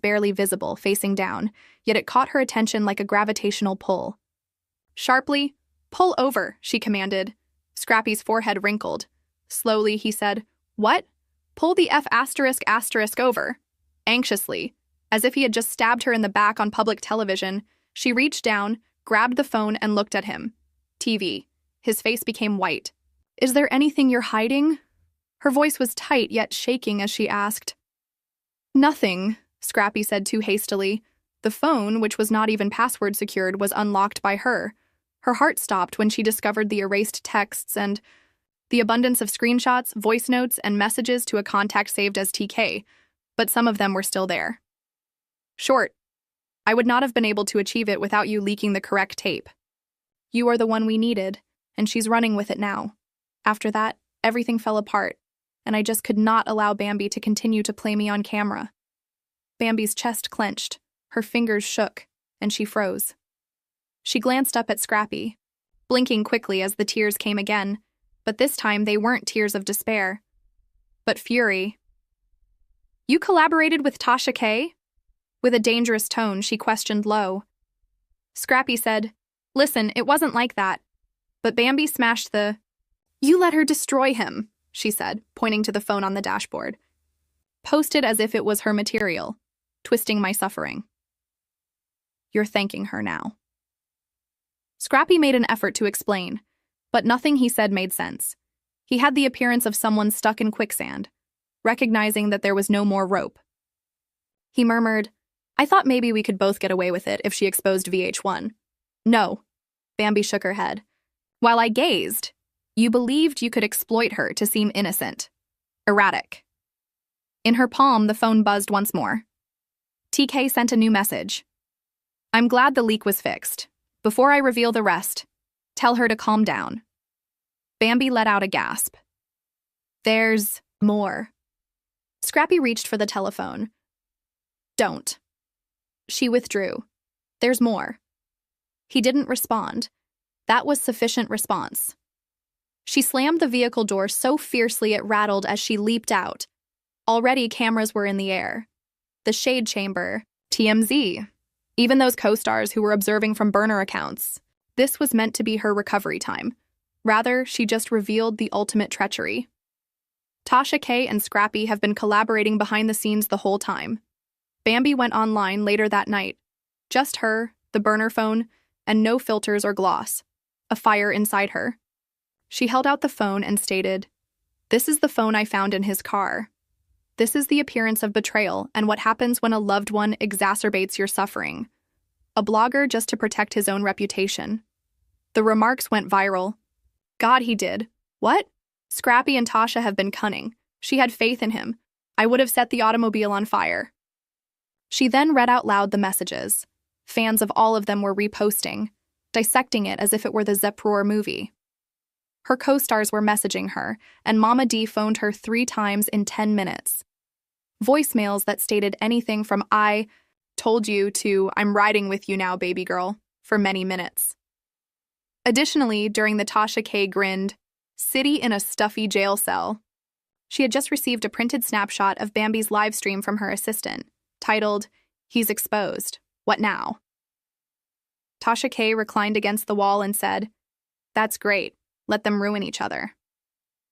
barely visible, facing down, yet it caught her attention like a gravitational pull. Sharply, "Pull over," she commanded. Scrappy's forehead wrinkled. Slowly, he said, "What?" "Pull the F*** over." Anxiously, as if he had just stabbed her in the back on public television, she reached down, grabbed the phone, and looked at him. TV. His face became white. "Is there anything you're hiding?" Her voice was tight yet shaking as she asked. "Nothing," Scrappy said too hastily. The phone, which was not even password secured, was unlocked by her. Her heart stopped when she discovered the erased texts and the abundance of screenshots, voice notes, and messages to a contact saved as TK, but some of them were still there. "Short, I would not have been able to achieve it without you leaking the correct tape. You are the one we needed, and she's running with it now. After that, everything fell apart, and I just could not allow Bambi to continue to play me on camera." Bambi's chest clenched, her fingers shook, and she froze. She glanced up at Scrappy, blinking quickly as the tears came again, but this time they weren't tears of despair, but fury. "You collaborated with Tasha K?" With a dangerous tone, she questioned low. Scrappy said, "Listen, it wasn't like that." But Bambi smashed the, "You let her destroy him," she said, pointing to the phone on the dashboard. "Posted as if it was her material, twisting my suffering. You're thanking her now." Scrappy made an effort to explain, but nothing he said made sense. He had the appearance of someone stuck in quicksand, recognizing that there was no more rope. He murmured, "I thought maybe we could both get away with it if she exposed VH1. "No," Bambi shook her head. "While I gazed, you believed you could exploit her to seem innocent. Erratic." In her palm, the phone buzzed once more. TK sent a new message. "I'm glad the leak was fixed. Before I reveal the rest, tell her to calm down." Bambi let out a gasp. "There's more." Scrappy reached for the telephone. "Don't." She withdrew. "There's more." He didn't respond. That was sufficient response. She slammed the vehicle door so fiercely it rattled as she leaped out. Already cameras were in the air. The shade chamber, TMZ, even those co-stars who were observing from burner accounts. This was meant to be her recovery time. Rather, she just revealed the ultimate treachery. Tasha K and Scrappy have been collaborating behind the scenes the whole time. Bambi went online later that night. Just her, the burner phone, and no filters or gloss. A fire inside her. She held out the phone and stated, "This is the phone I found in his car. This is the appearance of betrayal and what happens when a loved one exacerbates your suffering. A blogger just to protect his own reputation." The remarks went viral. "God, he did. What? Scrappy and Tasha have been cunning. She had faith in him. I would have set the automobile on fire." She then read out loud the messages. Fans of all of them were reposting, dissecting it as if it were the Zeproor movie. Her co-stars were messaging her, and Mama D phoned her 3 times in 10 minutes. Voicemails that stated anything from "I told you" to "I'm riding with you now, baby girl," for many minutes. Additionally, during the Tasha K grinned, "City in a stuffy jail cell," she had just received a printed snapshot of Bambi's live stream from her assistant, titled, "He's exposed. What now?" Tasha K reclined against the wall and said, "That's great. Let them ruin each other."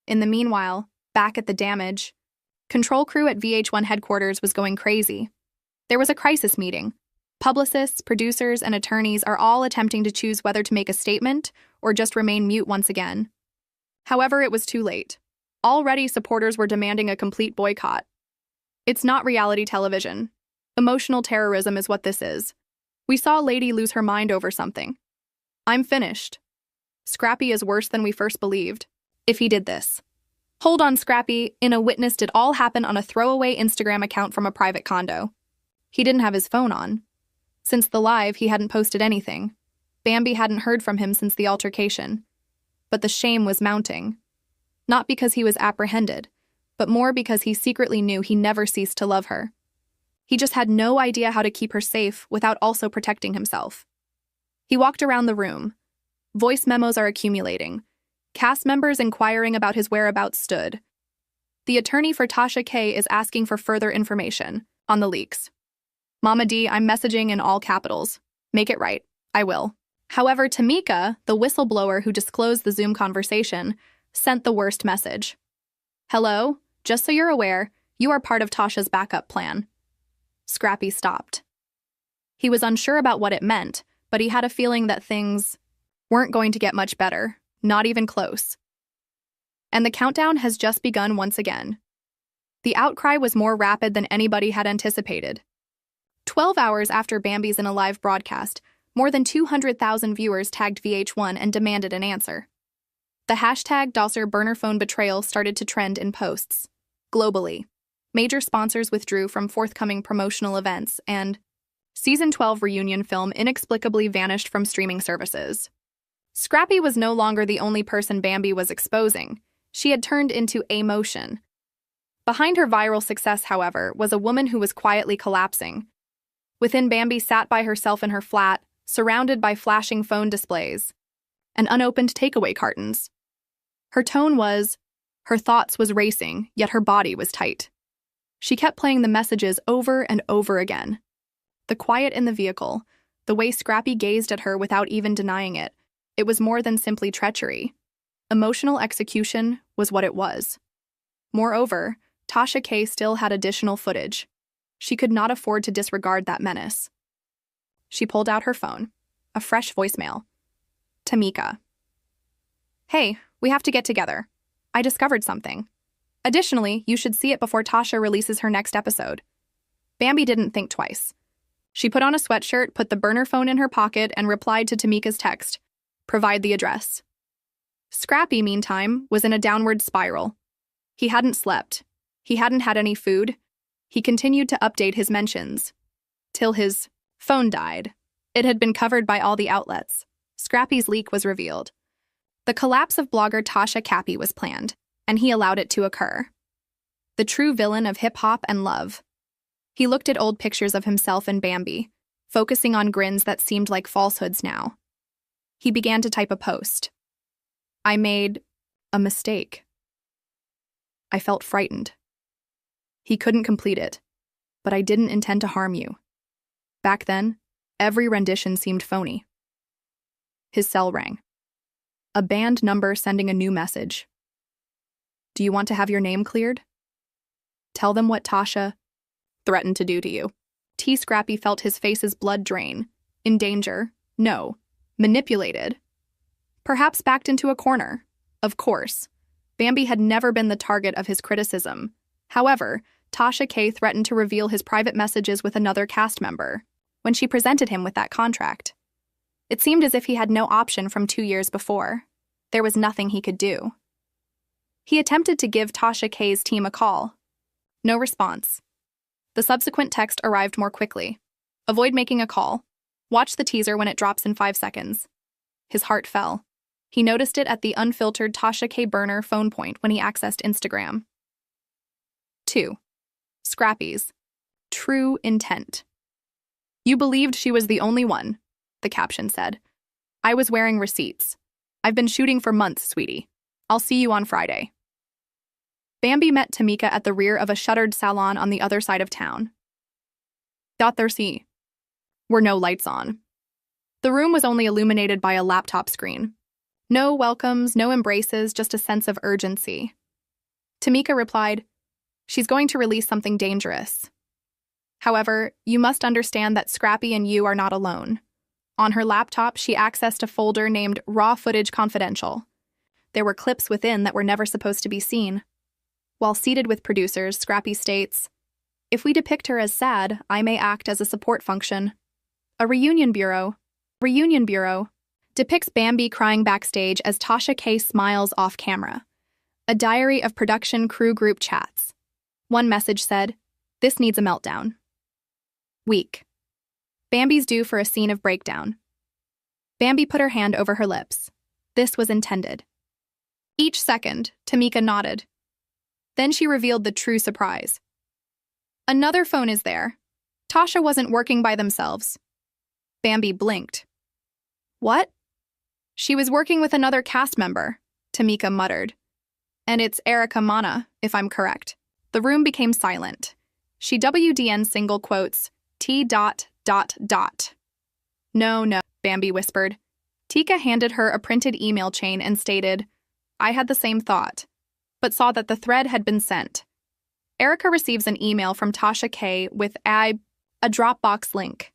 In the meanwhile, back at the damage, control crew at VH1 headquarters was going crazy. There was a crisis meeting. Publicists, producers, and attorneys are all attempting to choose whether to make a statement or just remain mute once again. However, it was too late. Already, supporters were demanding a complete boycott. It's not reality television. Emotional terrorism is what this is. We saw a lady lose her mind over something. I'm finished. Scrappy is worse than we first believed. If he did this. Hold on, Scrappy. In a witness did all happen on a throwaway Instagram account from a private condo. He didn't have his phone on. Since the live, he hadn't posted anything. Bambi hadn't heard from him since the altercation. But the shame was mounting. Not because he was apprehended, but more because he secretly knew he never ceased to love her. He just had no idea how to keep her safe without also protecting himself. He walked around the room. Voice memos are accumulating. Cast members inquiring about his whereabouts stood. The attorney for Tasha K is asking for further information on the leaks. Mama D, I'm messaging in all capitals. Make it right. I will. However, Tamika, the whistleblower who disclosed the Zoom conversation, sent the worst message. Hello? Just so you're aware, you are part of Tasha's backup plan. Scrappy stopped. He was unsure about what it meant, but he had a feeling that things weren't going to get much better, not even close. And the countdown has just begun once again. The outcry was more rapid than anybody had anticipated. 12 hours after Bambi's in a live broadcast, more than 200,000 viewers tagged VH1 and demanded an answer. The hashtag #BurnerPhoneBetrayal started to trend in posts. Globally, major sponsors withdrew from forthcoming promotional events, and Season 12 reunion film inexplicably vanished from streaming services. Scrappy was no longer the only person Bambi was exposing. She had turned into emotion. Behind her viral success, however, was a woman who was quietly collapsing. Within, Bambi sat by herself in her flat, surrounded by flashing phone displays and unopened takeaway cartons. Her tone was, her thoughts was racing, yet her body was tight. She kept playing the messages over and over again. The quiet in the vehicle, the way Scrappy gazed at her without even denying it, it was more than simply treachery. Emotional execution was what it was. Moreover, Tasha K still had additional footage. She could not afford to disregard that menace. She pulled out her phone. A fresh voicemail. Tamika. Hey, we have to get together. I discovered something. Additionally, you should see it before Tasha releases her next episode. Bambi didn't think twice. She put on a sweatshirt, put the burner phone in her pocket, and replied to Tamika's text. Provide the address. Scrappy, meantime, was in a downward spiral. He hadn't slept. He hadn't had any food. He continued to update his mentions. Till his phone died. It had been covered by all the outlets. Scrappy's leak was revealed. The collapse of blogger Tasha K was planned, and he allowed it to occur. The true villain of hip-hop and love. He looked at old pictures of himself and Bambi, focusing on grins that seemed like falsehoods now. He began to type a post. I made a mistake. I felt frightened. He couldn't complete it, but I didn't intend to harm you. Back then, every rendition seemed phony. His cell rang. A banned number sending a new message. Do you want to have your name cleared? Tell them what Tasha threatened to do to you. Scrappy felt his face's blood drain. In danger. No. Manipulated. Perhaps backed into a corner. Of course. Bambi had never been the target of his criticism. However, Tasha K threatened to reveal his private messages with another cast member when she presented him with that contract. It seemed as if he had no option from 2 years before. There was nothing he could do. He attempted to give Tasha K's team a call. No response. The subsequent text arrived more quickly. Avoid making a call. Watch the teaser when it drops in 5 seconds. His heart fell. He noticed it at the unfiltered Tasha K burner phone point when he accessed Instagram. 2. Scrappy's true intent. You believed she was the only one, the caption said. I was wearing receipts. I've been shooting for months, sweetie. I'll see you on Friday. Bambi met Tamika at the rear of a shuttered salon on the other side of town. There were no lights on. The room was only illuminated by a laptop screen. No welcomes, no embraces, just a sense of urgency. Tamika replied, She's going to release something dangerous. However, you must understand that Scrappy and you are not alone. On her laptop, she accessed a folder named Raw Footage Confidential. There were clips within that were never supposed to be seen. While seated with producers, Scrappy states, If we depict her as sad, I may act as a support function. A reunion bureau depicts Bambi crying backstage as Tasha K smiles off camera. A diary of production crew group chats. One message said, This needs a meltdown. Weak. Bambi's due for a scene of breakdown. Bambi put her hand over her lips. This was intended. Each second, Tamika nodded. Then she revealed the true surprise. Another phone is there. Tasha wasn't working by themselves. Bambi blinked. What? She was working with another cast member, Tamika muttered. And it's Erica Mana, if I'm correct. The room became silent. She WDN single quotes, T dot dot dot. No, no, Bambi whispered. Tika handed her a printed email chain and stated, I had the same thought, but saw that the thread had been sent. Erica receives an email from Tasha K with a Dropbox link.